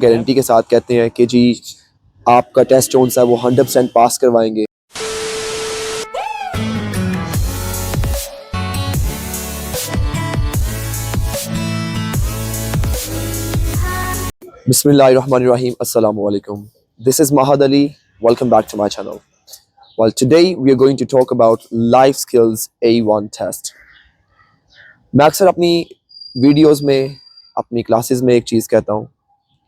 Guarantee के साथ कहते हैं कि जी आपका टेस्ट जो है वो 100% पास करवाएंगे। Bismillahirrahmanirrahim. Assalamu alaikum. This is Mahad Ali. Welcome back to my channel. Well, today we are going to talk about life skills A1 test. मैं अक्सर अपनी वीडियोस में, अपनी क्लासेस में एक चीज़ कहता हूँ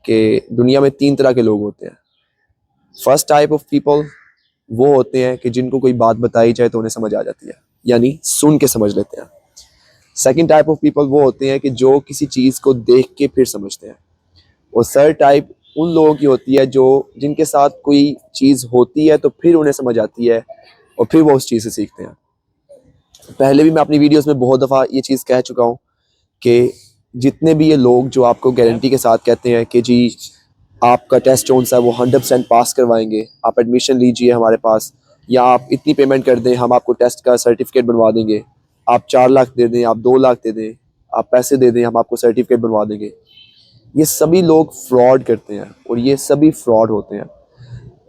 कि दुनिया में 3 तरह के लोग होते हैं। फर्स्ट टाइप ऑफ पीपल वो होते हैं कि जिनको कोई बात बताई जाए तो उन्हें समझ आ जाती है, यानी सुन के समझ लेते हैं। सेकंड टाइप ऑफ पीपल वो होते हैं कि जो किसी चीज़ को देख के फिर समझते हैं। और थर्ड टाइप उन लोगों की होती है जो जिनके साथ कोई चीज़ होती है तो फिर उन्हें समझ आती है और फिर वो उस चीज़ से सीखते हैं। पहले भी मैं अपनी वीडियोस में बहुत दफ़ा ये चीज़ कह चुका हूँ कि जितने भी ये लोग जो आपको गारंटी के साथ कहते हैं कि जी आपका टेस्ट जो है वो 100% पास करवाएंगे, आप एडमिशन लीजिए हमारे पास, या आप इतनी पेमेंट कर दें, हम आपको टेस्ट का सर्टिफिकेट बनवा देंगे, आप 4 लाख दे दें, आप 2 लाख दे दें, आप पैसे दे दें, हम आपको सर्टिफिकेट बनवा देंगे। ये सभी लोग फ्रॉड करते हैं और ये सभी फ्रॉड होते हैं।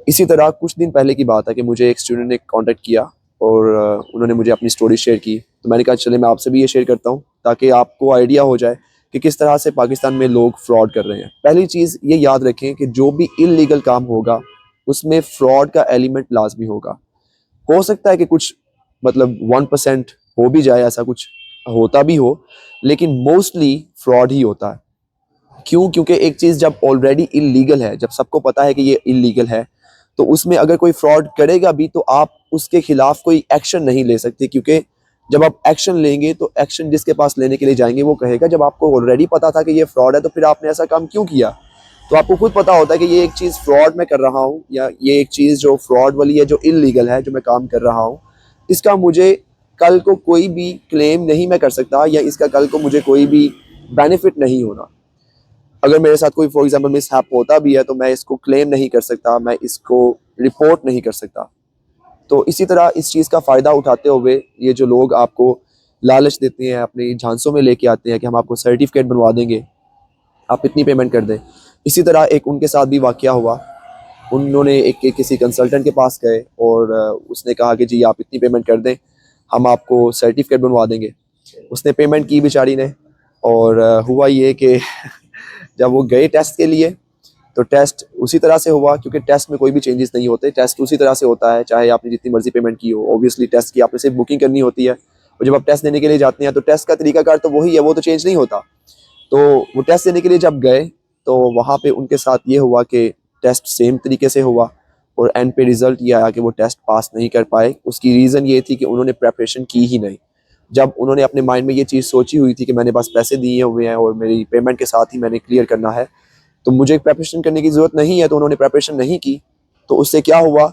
इसी तरह कुछ दिन पहले की बात है कि मुझे एक स्टूडेंट ने कांटेक्ट किया और उन्होंने मुझे अपनी स्टोरी शेयर की, तो मैंने कहा चले मैं आपसे भी ये शेयर करता हूँ ताकि आपको आइडिया हो जाए कि किस तरह से पाकिस्तान में लोग फ्रॉड कर रहे हैं। पहली चीज़ ये याद रखें कि जो भी इल्लीगल काम होगा उसमें फ्रॉड का एलिमेंट लाजमी होगा। हो सकता है कि कुछ 1% हो भी जाए, ऐसा कुछ होता भी हो, लेकिन मोस्टली फ्रॉड ही होता है। क्यों? क्योंकि एक चीज़ जब ऑलरेडी इल्लीगल है, जब सबको पता है कि ये इल्लीगल है, तो उसमें अगर कोई फ्रॉड करेगा भी तो आप उसके खिलाफ कोई एक्शन नहीं ले सकते, क्योंकि जब आप एक्शन लेंगे तो एक्शन जिसके पास लेने के लिए जाएंगे वो कहेगा जब आपको ऑलरेडी पता था कि ये फ्रॉड है तो फिर आपने ऐसा काम क्यों किया। तो आपको खुद पता होता है कि ये एक चीज़ फ्रॉड मैं कर रहा हूँ, या ये एक चीज़ जो फ्रॉड वाली है, जो इल्लीगल है, जो मैं काम कर रहा हूँ, इसका मुझे कल को कोई भी क्लेम नहीं मैं कर सकता, या इसका कल को मुझे कोई भी बेनिफिट नहीं होना। अगर मेरे साथ कोई फॉर एग्जांपल मिसहैप होता भी है तो मैं इसको क्लेम नहीं कर सकता, मैं इसको रिपोर्ट नहीं कर सकता। तो इसी तरह इस चीज़ का फ़ायदा उठाते हुए ये जो लोग आपको लालच देते हैं, अपनी झांसों में लेके आते हैं कि हम आपको सर्टिफिकेट बनवा देंगे, आप इतनी पेमेंट कर दें। इसी तरह एक उनके साथ भी वाक़या हुआ। उन्होंने किसी कंसल्टेंट के पास गए और उसने कहा कि जी आप इतनी पेमेंट कर दें, हम आपको सर्टिफिकेट बनवा देंगे। उसने पेमेंट की बेचारी ने, और हुआ ये कि जब वो गए टेस्ट के लिए तो टेस्ट उसी तरह से हुआ, क्योंकि टेस्ट में कोई भी चेंजेस नहीं होते, टेस्ट उसी तरह से होता है चाहे आपने जितनी मर्जी पेमेंट की हो। ऑब्वियसली टेस्ट की आपने सिर्फ बुकिंग करनी होती है, और जब आप टेस्ट देने के लिए जाते हैं तो टेस्ट का तरीकाकार तो वही है, वो तो चेंज नहीं होता। तो वो टेस्ट देने के लिए जब गए तो वहाँ पे उनके साथ ये हुआ कि टेस्ट सेम तरीके से हुआ और एंड पे रिज़ल्ट ये आया कि वो टेस्ट पास नहीं कर पाए। उसकी रीज़न ये थी कि उन्होंने प्रेपरेशन की ही नहीं। जब उन्होंने अपने माइंड में ये चीज़ सोची हुई थी कि मैंने बस पैसे दिए हुए हैं और मेरी पेमेंट के साथ ही मैंने क्लियर करना है, तो मुझे प्रेपरेशन करने की ज़रूरत नहीं है, तो उन्होंने प्रेपरेशन नहीं की। तो उससे क्या हुआ,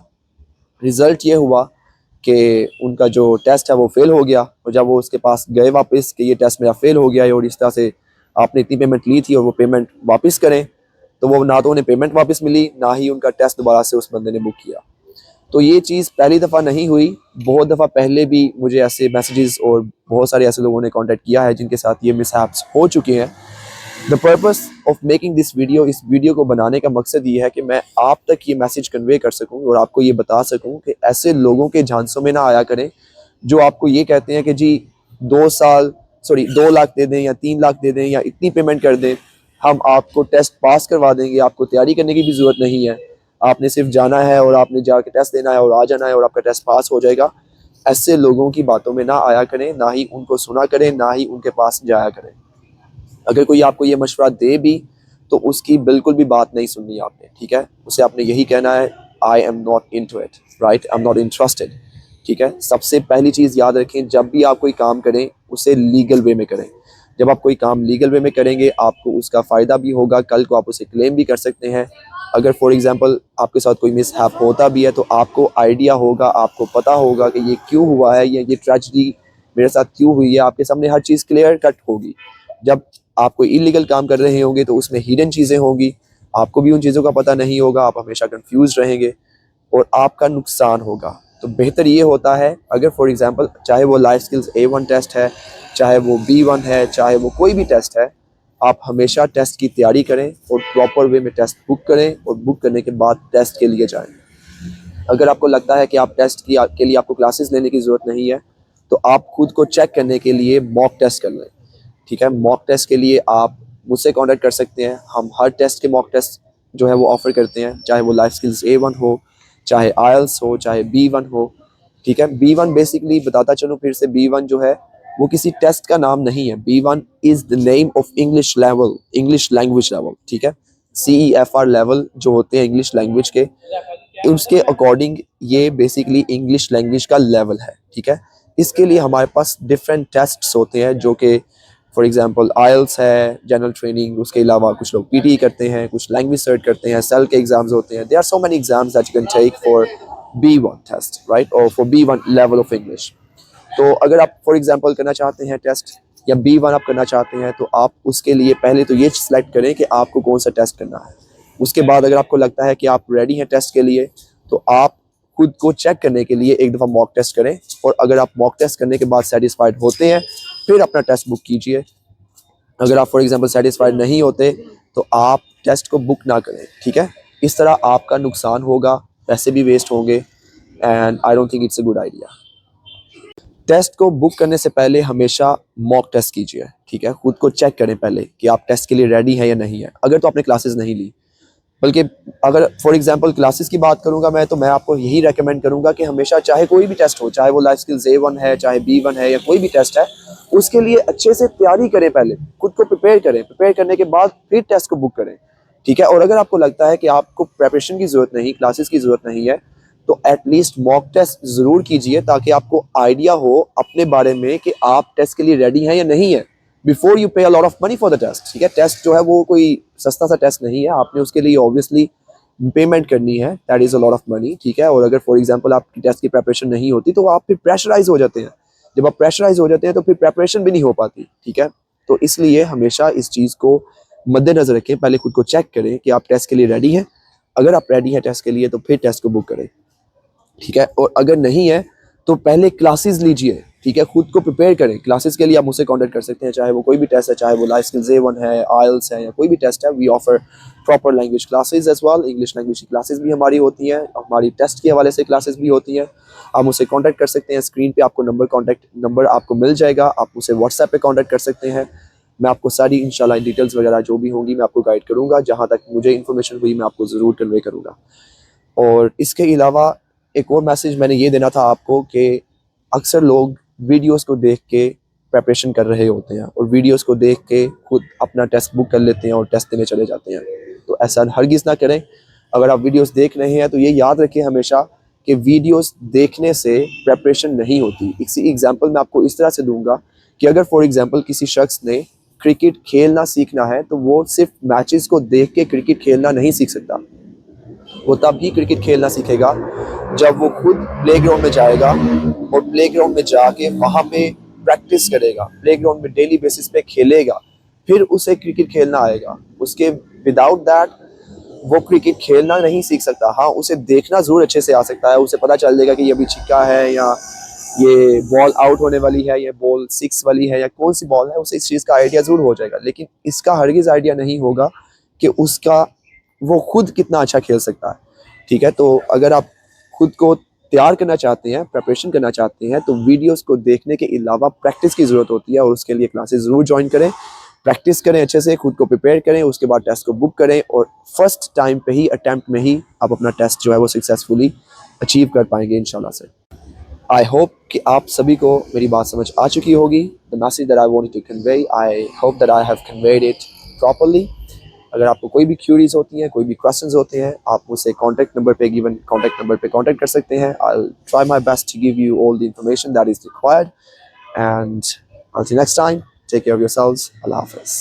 रिज़ल्ट ये हुआ कि उनका जो टेस्ट है वो फ़ेल हो गया। और जब वो उसके पास गए वापस कि ये टेस्ट मेरा फ़ेल हो गया है और इस तरह से आपने इतनी पेमेंट ली थी और वो पेमेंट वापस करें, तो वो ना तो उन्हें पेमेंट वापस मिली, ना ही उनका टेस्ट दोबारा से उस बंदे ने बुक किया। तो ये चीज़ पहली दफ़ा नहीं हुई, बहुत दफ़ा पहले भी मुझे ऐसे मैसेजेस और बहुत सारे ऐसे लोगों ने कांटेक्ट किया है जिनके साथ ये मिसहैप्स हो चुके हैं। The purpose of making this video, इस वीडियो को बनाने का मकसद ये है कि मैं आप तक ये मैसेज कन्वे कर सकूं और आपको ये बता सकूं कि ऐसे लोगों के झांसों में ना आया करें जो आपको ये कहते हैं कि जी 2 लाख दे दें या 3 लाख दे दें या इतनी पेमेंट कर दें, हम आपको टेस्ट पास करवा देंगे, आपको तैयारी करने की भी ज़रूरत नहीं है, आपने सिर्फ जाना है और आपने जाके टेस्ट देना है और आ जाना है और आपका टेस्ट पास हो जाएगा। ऐसे लोगों की बातों में ना आया करें, ना ही उनको सुना करें, ना ही उनके पास जाया करें। अगर कोई आपको ये मशवरा दे भी तो उसकी बिल्कुल भी बात नहीं सुननी आपने, ठीक है? उसे आपने यही कहना है, I am not into it, right, I am not interested, ठीक है? सबसे पहली चीज़ याद रखें, जब भी आप कोई काम करें उसे लीगल वे में करें। जब आप कोई काम लीगल वे में करेंगे आपको उसका फ़ायदा भी होगा, कल को आप उसे क्लेम भी कर सकते हैं। अगर फॉर एग्जांपल आपके साथ कोई मिसहैप होता भी है तो आपको आइडिया होगा, आपको पता होगा कि ये क्यों हुआ है, ये ट्रेजेडी मेरे साथ क्यों हुई है, आपके सामने हर चीज़ क्लियर कट होगी। जब आप कोई इलीगल काम कर रहे होंगे तो उसमें हिडन चीज़ें होंगी, आपको भी उन चीज़ों का पता नहीं होगा, आप हमेशा कंफ्यूज रहेंगे और आपका नुकसान होगा। तो बेहतर ये होता है, अगर फॉर एग्जांपल चाहे वो लाइफ स्किल्स A1 टेस्ट है, चाहे वो B1 है, चाहे वो कोई भी टेस्ट है, आप हमेशा टेस्ट की तैयारी करें और प्रॉपर वे में टेस्ट बुक करें और बुक करने के बाद टेस्ट के लिए जाएं। अगर आपको लगता है कि आप टेस्ट के लिए आपको क्लासेस लेने की ज़रूरत नहीं है, तो आप खुद को चेक करने के लिए मॉक टेस्ट कर लें। ठीक है, मॉक टेस्ट के लिए आप मुझसे कांटेक्ट कर सकते हैं। हम हर टेस्ट के मॉक टेस्ट जो है वो ऑफ़र करते हैं, चाहे वो लाइफ स्किल्स A1 हो, चाहे IELTS हो, चाहे B1 हो। ठीक है, B1 बेसिकली बताता चलूँ फिर से, B1 जो है वो किसी टेस्ट का नाम नहीं है। B1 is the name of English level, English language level. ठीक है, CEFR लेवल जो होते हैं इंग्लिश लैंग्वेज के, उसके अकॉर्डिंग ये बेसिकली इंग्लिश लैंग्वेज का लेवल है। ठीक है, इसके लिए हमारे पास डिफरेंट टेस्ट्स होते हैं, जो कि फॉर एग्जांपल IELTS है, जनरल ट्रेनिंग, उसके अलावा कुछ लोग PTE करते हैं, कुछ लैंग्वेज सर्च करते हैं, सेल के एग्जाम्स होते हैं। There are so many exams that you can take for B1 test, right, और for B1 level of English. तो अगर आप फॉर एग्जांपल करना चाहते हैं टेस्ट या B1 आप करना चाहते हैं, तो आप उसके लिए पहले तो ये सिलेक्ट करें कि आपको कौन सा टेस्ट करना है। उसके बाद अगर आपको लगता है कि आप रेडी हैं टेस्ट के लिए, तो आप खुद को चेक करने के लिए एक दफ़ा मॉक टेस्ट करें, और अगर आप मॉक टेस्ट करने के बाद सेटिस्फाइड होते हैं, फिर अपना टेस्ट बुक कीजिए। अगर आप फॉर एग्जांपल सेटिस्फाइड नहीं होते, तो आप टेस्ट को बुक ना करें। ठीक है, इस तरह आपका नुकसान होगा, पैसे भी वेस्ट होंगे, and I don't think it's a good idea. Test को बुक करने से पहले हमेशा मॉक टेस्ट कीजिए। ठीक है, खुद को चेक करें पहले कि आप टेस्ट के लिए रेडी हैं या नहीं है। अगर तो आपने क्लासेस नहीं ली, बल्कि अगर फॉर एग्जांपल क्लासेस की बात करूंगा मैं, तो मैं आपको यही रेकमेंड करूंगा कि हमेशा चाहे कोई भी टेस्ट हो, चाहे वो लाइफ स्किल्स A1 है, चाहे B1 है, या कोई भी टेस्ट है, उसके लिए अच्छे से तैयारी करें, पहले खुद को प्रिपेयर करें। प्रिपेयर करने के बाद फिर टेस्ट को बुक करें। ठीक है, और अगर आपको लगता है कि आपको प्रेपरेशन की ज़रूरत नहीं, क्लासेस की ज़रूरत नहीं है, तो एटलीस्ट मॉक टेस्ट ज़रूर कीजिए, ताकि आपको आइडिया हो अपने बारे में कि आप टेस्ट के लिए रेडी हैं या नहीं है, before you pay a lot of money for the test. ठीक है, टेस्ट जो है वो कोई सस्ता सा टेस्ट नहीं है, आपने उसके लिए ऑब्वियसली पेमेंट करनी है, that is a lot of money. ठीक है, और अगर फॉर एग्जांपल आपकी टेस्ट की प्रेपरेशन नहीं होती, तो आप फिर प्रेशराइज हो जाते हैं। जब आप प्रेशराइज हो जाते हैं, तो फिर प्रेपरेशन भी नहीं हो पाती। ठीक है, तो इसलिए हमेशा इस चीज़ को मद्देनजर रखें, पहले खुद को चेक करें कि आप टेस्ट के लिए रेडी हैं। अगर आप रेडी हैं टेस्ट के लिए, तो फिर टेस्ट को बुक करें। ठीक है, और अगर नहीं है, तो पहले क्लासेस लीजिए। ठीक है, खुद को प्रिपेयर करें। क्लासेस के लिए आप मुझसे कांटेक्ट कर सकते हैं, चाहे वो कोई भी टेस्ट है, चाहे वो लाइफ स्किल्स A1 है, IELTS है, या कोई भी टेस्ट है। We offer proper language classes as well. English language की क्लासेस भी हमारी होती हैं, हमारी टेस्ट के हवाले से क्लासेस भी होती हैं। आप मुझसे कांटेक्ट कर सकते हैं, स्क्रीन पे आपको कॉन्टैक्ट नंबर आपको मिल जाएगा, आप मुझसे व्हाट्सएप पे कांटेक्ट कर सकते हैं। मैं आपको सारी इंशाल्लाह डिटेल्स वगैरह जो भी होंगी मैं आपको गाइड करूँगा, जहाँ तक मुझे इन्फॉर्मेशन हुई मैं आपको ज़रूर कन्वे करूँगा। और इसके अलावा एक और मैसेज मैंने ये देना था आपको कि अक्सर लोग वीडियोस को देख के प्रिपरेशन कर रहे होते हैं, और वीडियोस को देख के खुद अपना टेस्ट बुक कर लेते हैं और टेस्ट देने चले जाते हैं। तो ऐसा हरगिज़ ना करें। अगर आप वीडियोस देख रहे हैं, तो ये याद रखें हमेशा कि वीडियोस देखने से प्रिपरेशन नहीं होती। इसी एग्जांपल मैं आपको इस तरह से दूंगा कि अगर फॉर एग्जांपल किसी शख्स ने क्रिकेट खेलना सीखना है, तो वो सिर्फ मैचेस को देख के क्रिकेट खेलना नहीं सीख सकता। वो तब ही क्रिकेट खेलना सीखेगा जब वो खुद प्लेग्राउंड में जाएगा, और प्लेग्राउंड में जाके वहाँ पे प्रैक्टिस करेगा, प्लेग्राउंड में डेली बेसिस पे खेलेगा, फिर उसे क्रिकेट खेलना आएगा। उसके विदाउट दैट वो क्रिकेट खेलना नहीं सीख सकता। हाँ, उसे देखना ज़रूर अच्छे से आ सकता है, उसे पता चल जाएगा कि ये अभी छिक्का है, या ये बॉल आउट होने वाली है, ये बॉल 6 वाली है, या कौन सी बॉल है, उसे इस चीज़ का आइडिया ज़रूर हो जाएगा। लेकिन इसका हरगिज़ आइडिया नहीं होगा कि उसका वो खुद कितना अच्छा खेल सकता है। ठीक है, तो अगर आप खुद को तैयार करना चाहते हैं, प्रिपरेशन करना चाहते हैं, तो वीडियोस को देखने के अलावा प्रैक्टिस की ज़रूरत होती है, और उसके लिए क्लासेस ज़रूर ज्वाइन करें। प्रैक्टिस करें अच्छे से, खुद को प्रिपेयर करें, उसके बाद टेस्ट को बुक करें, और फर्स्ट टाइम पे ही, अटैम्प्ट में ही आप अपना टेस्ट जो है वो सक्सेसफुली अचीव कर पाएंगे इंशाल्लाह से। आई होप कि आप सभी को मेरी बात समझ आ चुकी होगी। The message that I wanted to convey, I hope that I have conveyed it properly. अगर आपको कोई भी क्यूरीज होती हैं, कोई भी क्वेश्चंस होते हैं, आप मुझसे कॉन्टैक्ट नंबर पे गिवन कॉन्टैक्ट नंबर पे कॉन्टैक्ट कर सकते हैं। I will try my best to give you all the information that is required, and until next time, take care of yourselves. Allah Hafiz.